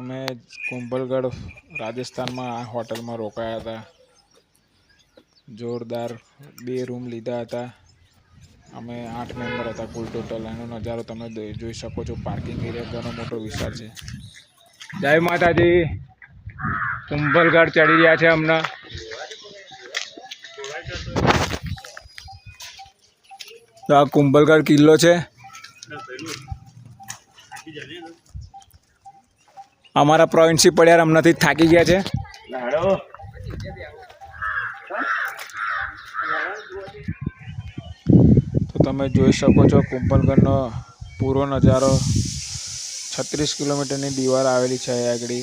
અમે કુંભલગઢ રાજસ્થાનમાં આ હોટલમાં રોકાયા હતા. જોરદાર 2 રૂમ લીધા હતા. અમે 8 મેમ્બર હતા કુલ ટોટલ. એનો નજારો તમે જોઈ શકો છો. પાર્કિંગ એરિયા ઘણો મોટો વિશાળ છે. જય માતાજી. કુંભલગઢ ચડી રહ્યા છે હમણાં. તો આ કુંભલગઢ કિલ્લો છે. અમારા પ્રવીણસિંહ પડ્યા હમણાંથી થાકી ગયા છે. તો તમે જોઈ શકો છો કુંભલગઢનો પૂરો નજારો. 36 કિલોમીટરની દીવાલ આવેલી છે અહીંયા આગળ.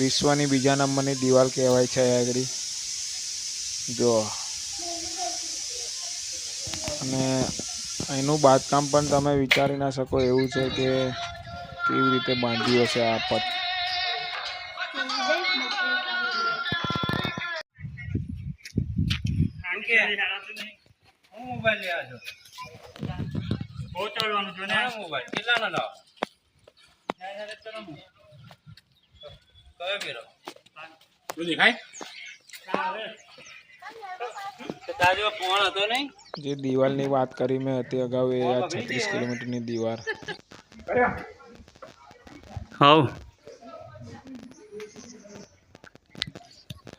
વિશ્વની બીજા નંબરની દીવાલ કહેવાય છે અહીંયા આગળ. જો અને એનું બાંધકામ પણ તમે વિચારી ના શકો એવું છે કે કેવી રીતે બાંધ્યું હશે આ પથ. જે દિવાલની વાત કરી મેં હતી અગાઉ એ 36 કિલોમીટરની દીવાલ.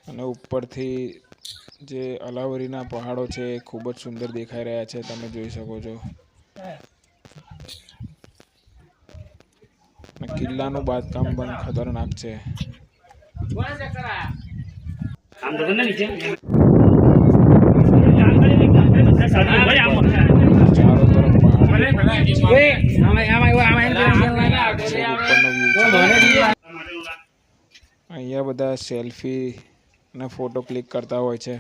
અને ઉપરથી જે અલાવરીના પહાડો છે એ ખૂબ જ સુંદર દેખાઈ રહ્યા છે. તમે જોઈ શકો છો. કિલ્લાનું બાંધકામ પણ ખતરનાક છે. ચારો તરફ અહીંયા બધા સેલ્ફી અને ફોટો ક્લિક કરતા હોય છે.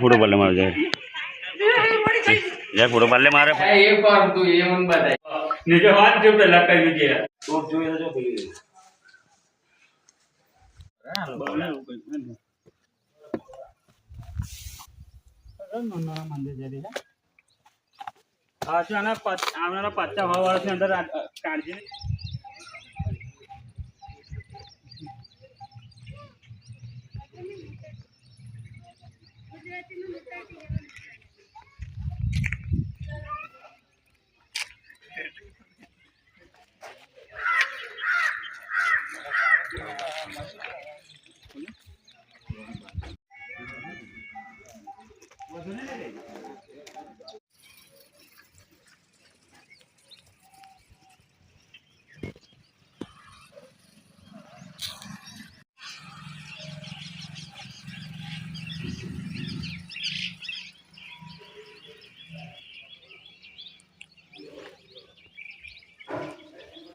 फोटो पाले मार जाए फोटो पाले मारे निज हाथ जो पेला कई दिया तो जो ये जो बोली मंदिर जरी है हां से आना आमना 50 वर्ष के अंदर काढजी